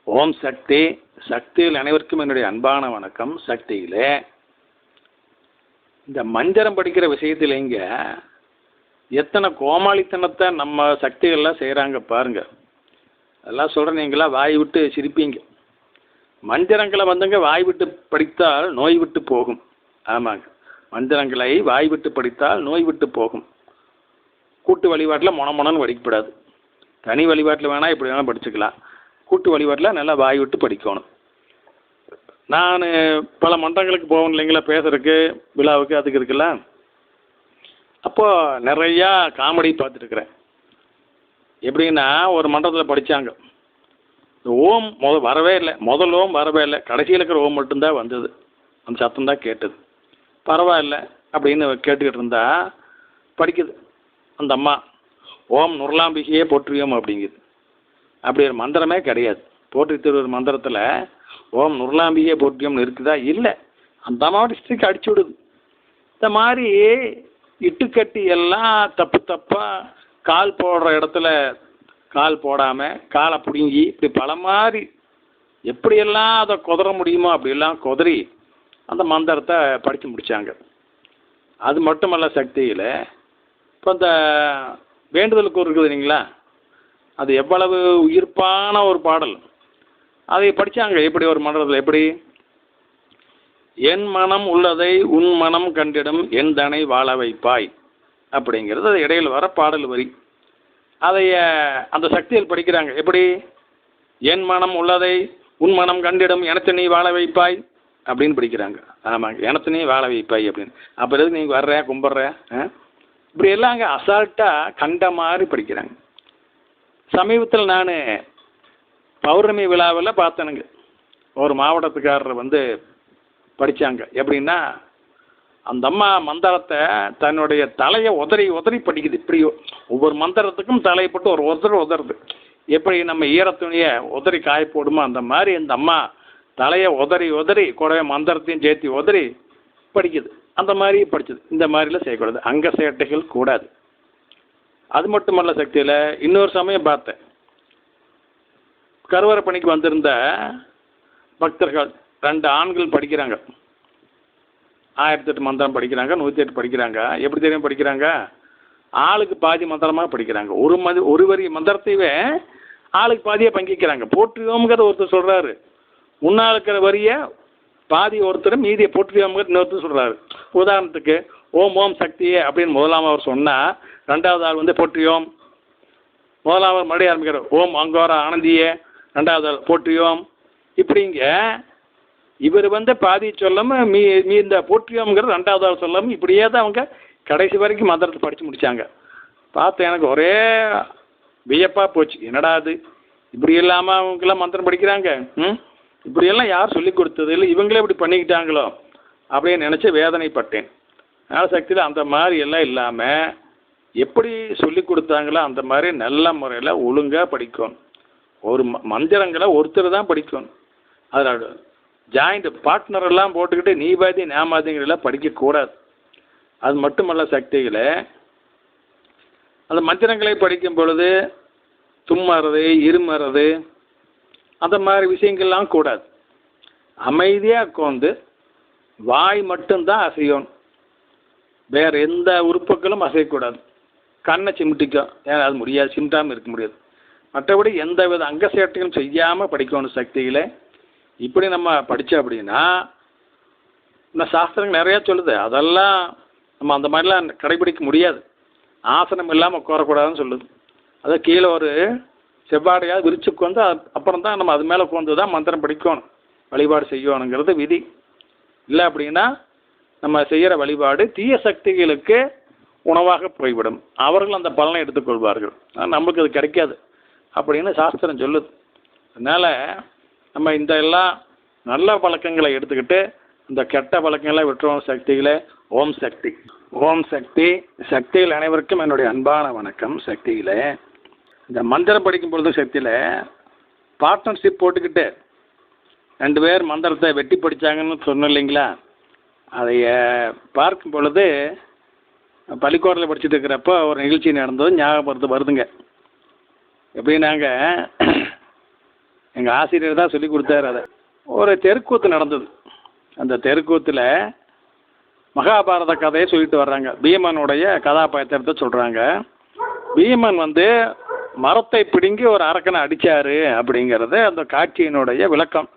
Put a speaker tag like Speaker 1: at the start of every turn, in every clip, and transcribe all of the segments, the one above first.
Speaker 1: ஓம் சக்தி. சக்தியில் அனைவருக்கும் என்னுடைய அன்பான வணக்கம். சக்தியிலே இந்த மந்திரம் படிக்கிற விஷயத்தில் இங்க எத்தனை கோமாளித்தனத்தை நம்ம சக்திகள்லாம் செய்கிறாங்க பாருங்க. அதெல்லாம் சொல்கிறேன், நீங்களா வாய் விட்டு சிரிப்பீங்க. மந்திரங்களை வந்துங்க வாய் விட்டு படித்தால் நோய் விட்டு போகும். ஆமாங்க, மந்திரங்களை வாய் விட்டு படித்தால் நோய் விட்டு போகும். கூட்டு வழிபாட்டில் மொனன்னு படிக்கப்படாது. தனி வழிபாட்டில் வேணால் இப்படி வேணால் படிச்சுக்கலாம். கூட்டு வழிபாட்டில் நல்லா வாய் விட்டு படிக்கணும். நான் பல மன்றங்களுக்கு போவேன் இல்லைங்களா, பேசுறதுக்கு, விழாவுக்கு, அதுக்கு இருக்குல்ல. அப்போது நிறையா காமெடி பார்த்துட்டுருக்குறேன். எப்படின்னா, ஒரு மன்றத்தில் படித்தாங்க, இந்த ஓம் வரவே இல்லை, முதல் ஓம் வரவே இல்லை, கடைசியில் இருக்கிற ஓம் மட்டும்தான் வந்தது. அந்த சத்தம் தான் கேட்டது. பரவாயில்ல அப்படின்னு கேட்டுக்கிட்டு இருந்தா படிக்குது அந்த அம்மா, ஓம் நுரலாம்பிகையே போற்றியோம் அப்படிங்குது. அப்படி ஒரு மந்திரமே கிடையாது. போற்றி திருவரு மந்திரத்தில் ஓம் நுரலாம்பிகையே போற்றியோம்னு இருக்குதா? இல்லை. அந்த அம்மாவோட ஸ்டிக் அடிச்சு விடுது. இந்த மாதிரி இட்டுக்கட்டி எல்லாம் தப்பு தப்பாக கால் போடுற இடத்துல கால் போடாமல் காலை பிடுங்கி இப்படி பல மாதிரி எப்படியெல்லாம் அதை குதற முடியுமோ அப்படியெல்லாம் குதறி அந்த மந்திரத்தை படித்து முடித்தாங்க. அது மட்டுமல்ல, சக்தியில் இப்போ இந்த வேண்டுதலுக்கு இருக்குது இல்லைங்களா, அது எவ்வளவு உயிர்ப்பான ஒரு பாடல். அதை படித்தாங்க. எப்படி ஒரு மன்றத்தில், எப்படி என் மனம் உள்ளதை உன் மனம் கண்டிடும் என் தனை வாழ வைப்பாய் அப்படிங்கிறது அது இடையில் வர பாடல் வரி. அதை அந்த சக்தியில் படிக்கிறாங்க. எப்படி என் மனம் உள்ளதை உன் மனம் கண்டிடும் எனக்கு நீ வாழ வைப்பாய் அப்படின்னு படிக்கிறாங்க. ஆமாங்க, எனக்கு நீ வாழ வைப்பாய் அப்படின்னு. அப்புறம் நீங்கள் வர்ற கும்பிட்ற இப்படி எல்லாங்க அசால்ட்டாக கண்ட மாதிரி படிக்கிறாங்க. சமீபத்தில் நான் பௌர்ணமி விழாவில் பார்த்தேனுங்க, ஒரு மாவட்டத்துக்காரர் வந்து படித்தாங்க. எப்படின்னா, அந்த அம்மா மந்திரத்தை தன்னுடைய தலையை உதறி உதறி படிக்குது. இப்படி ஒவ்வொரு மந்திரத்துக்கும் தலையை போட்டு ஒரு உதறது. எப்படி நம்ம ஈரத்துணியை உதறி காய போடுமோ அந்த மாதிரி இந்த அம்மா தலையை உதறி உதறி கூடவே மந்திரத்தையும் சேர்த்து உதறி படிக்குது. அந்த மாதிரி படிச்சது. இந்த மாதிரிலாம் செய்யக்கூடாது, அங்க சேட்டைகள் கூடாது. அது மட்டுமல்ல, சக்தியில் இன்னொரு சமயம் பார்த்தேன், கருவறை பணிக்கு வந்திருந்த பக்தர்கள் 2 ஆண்கள் படிக்கிறாங்க. 1008 மந்திரம் படிக்கிறாங்க, 108 படிக்கிறாங்க. எப்படி தெரியும் படிக்கிறாங்க? ஆளுக்கு பாதி மந்திரமாக படிக்கிறாங்க. ஒரு வரி மந்திரத்தையே ஆளுக்கு பாதியாக பங்கிக்கிறாங்க. போற்றுவோம்ங்கிறத ஒருத்தர் சொல்கிறாரு, முன்னால் இருக்கிற வரியை பாதி ஒருத்தர், மீதியை போற்றுவோம்ங்கிற இன்னொருத்தர் சொல்கிறாரு. உதாரணத்துக்கு ஓம் ஓம் சக்தியே அப்படின்னு முதலாம் அவர் சொன்னால், 2வது ஆள் வந்து போற்றியோம். முதலாம் அவர் மறுபடியும் ஆரம்பிக்கிறார், ஓம் அங்கோரா ஆனந்தியே. 2வது ஆள் போற்றியோம். இப்படிங்க இவர் வந்து பாதி சொல்லாமல் மீ இந்த போற்றியோம்ங்கிறது 2வது ஆள் சொல்லாமல் இப்படியே தான் அவங்க கடைசி வரைக்கும் மந்திரத்தை படித்து முடித்தாங்க. பார்த்து எனக்கு ஒரே வியப்பாக போச்சு. என்னடா அது, இப்படி இல்லாமல் அவங்கெல்லாம் மந்திரம் படிக்கிறாங்க. இப்படியெல்லாம் யார் சொல்லி கொடுத்தது இல்லை, இவங்களே இப்படி பண்ணிக்கிட்டாங்களோ அப்படின்னு நினச்சி வேதனைப்பட்டேன். அதனால் சக்தியில் அந்த மாதிரி எல்லாம் இல்லாமல் எப்படி சொல்லி கொடுத்தாங்களோ அந்த மாதிரி நல்ல முறையில் ஒழுங்காக படிக்கணும். ஒரு மந்திரங்களை ஒருத்தர் தான் படிக்கணும். அதில் ஜாயிண்ட் பார்ட்னரெல்லாம் போட்டுக்கிட்டு நீ பாதி நான் பாதிங்கிறதெல்லாம் படிக்கக்கூடாது. அது மட்டுமல்ல, சக்திகளை அந்த மந்திரங்களை படிக்கும் பொழுது தும்மறது, இருமறது, அந்த மாதிரி விஷயங்கள்லாம் கூடாது. அமைதியாக உட்காந்து வாய் மட்டும்தான் அசையணும், வேறு எந்த உறுப்புகளும் அசையக்கூடாது. கண்ணை சிமிட்டிக்கும், ஏன்னா அது முடியாது, சிமிட்டாமல் இருக்க முடியாது. மற்றபடி எந்த வித அங்க சேட்டையும் செய்யாமல் படிக்கணும். சக்தியில் இப்படி நம்ம படித்தோம் அப்படின்னா, இந்த சாஸ்திரங்கள் நிறையா சொல்லுது, அதெல்லாம் நம்ம அந்த மாதிரிலாம் கடைபிடிக்க முடியாது. ஆசனம் இல்லாமல் உட்காரக்கூடாதுன்னு சொல்லுது. அதை கீழே ஒரு செவ்வாடையாவது விரிச்சு உட்காந்து அப்புறம் தான் நம்ம அது மேலே உட்காந்து தான் மந்திரம் படிக்கணும், வழிபாடு செய்யணுங்கிறது விதி. இல்லை அப்படின்னா நம்ம செய்கிற வழிபாடு தீய சக்திகளுக்கு உணவாக போய்விடும். அவர்கள் அந்த பலனை எடுத்துக்கொள்வார்கள், நம்மளுக்கு அது கிடைக்காது அப்படின்னு சாஸ்திரம் சொல்லுது. அதனால் நம்ம இந்த எல்லாம் நல்ல பழக்கங்களை எடுத்துக்கிட்டு இந்த கெட்ட பழக்கங்களை விட்டுருவோம். சக்தியில் ஓம் சக்தி. ஓம் சக்தி. சக்தியில் அனைவருக்கும் என்னுடைய அன்பான வணக்கம். சக்தியில் இந்த மந்திரம் படிக்கும் பொழுது சக்தியில் பார்ட்னர்ஷிப் போட்டுக்கிட்டு 2 பேர் மந்திரத்தை வெட்டி படித்தாங்கன்னு சொன்னோம் இல்லைங்களா, அதை பார்க்கும் பொழுது பள்ளிக்கூடத்தில் படிச்சுட்டு இருக்கிறப்போ ஒரு நிகழ்ச்சி நடந்தது ஞாபகப்படுத்த வருதுங்க. எப்படின்னாங்க, எங்கள் ஆசிரியர் தான் சொல்லி கொடுத்தாரு அதை. ஒரு தெருக்கூத்து நடந்தது. அந்த தெருக்கூத்தில் மகாபாரத கதையை சொல்லிட்டு வர்றாங்க. பீமனுடைய கதாபாத்திரத்தை சொல்கிறாங்க. பீமன் மரத்தை பிடுங்கி ஒரு அரக்கனை அடித்தார் அப்படிங்கிறது அந்த காட்சியினுடைய விளக்கம்.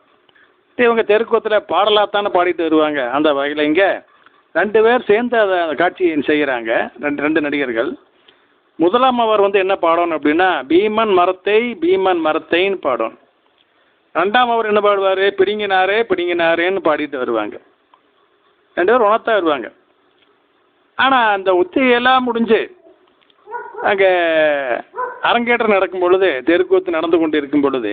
Speaker 1: இவங்க தெருக்கூத்தில் பாடலாத்தானே பாடிட்டு வருவாங்க. அந்த வகையில் இங்கே 2 பேர் சேர்ந்து அதை அந்த காட்சியை செய்கிறாங்க. ரெண்டு நடிகர்கள். முதலாம் அவர் என்ன பாடணும் அப்படின்னா, பீமன் மரத்தைன்னு பாடணும். 2ஆம் அவர் என்ன பாடுவார், பிடிங்கினாரேன்னு பாடிட்டு வருவாங்க. 2 பேர் உணர்த்தா வருவாங்க. ஆனால் அந்த ஒத்திகையெல்லாம் முடிஞ்சு அங்கே அரங்கேற்றம் நடக்கும் பொழுது, தெருக்கூத்து நடந்து கொண்டு இருக்கும் பொழுது,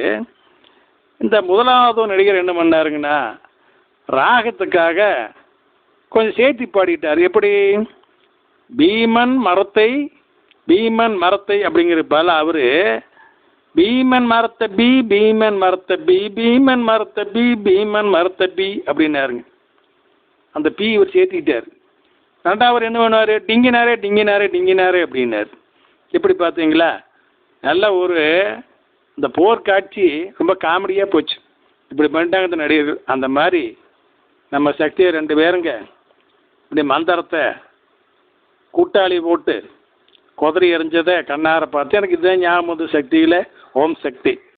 Speaker 1: இந்த முதலாவது நடிகர் என்ன பண்ணாருங்கன்னா, ராகத்துக்காக கொஞ்சம் சேர்த்தி பாடிட்டார். எப்படி? பீமன் மரத்தை அப்படிங்கிற பல அவர் பீமன் மரத்தை பி அப்படின்னாருங்க. அந்த பி இவர் சேர்த்திக்கிட்டார். 2ஆவது என்ன பண்ணுவார், டிங்கினாரே அப்படின்னாரு. எப்படி பார்த்தீங்களா? நல்ல ஒரு இந்த போர்க்காட்சி ரொம்ப காமெடியாக போச்சு. இப்படி பண்ணிட்டாங்க இந்த நடிகர்கள். அந்த மாதிரி நம்ம சக்தியை 2 பேருங்க இப்படி மந்திரத்தை கூட்டாளி போட்டு குதறி எறிஞ்சதை கண்ணார பார்த்து எனக்கு இதுதான் ஞாபகம் சக்தியில் ஓம் சக்தி.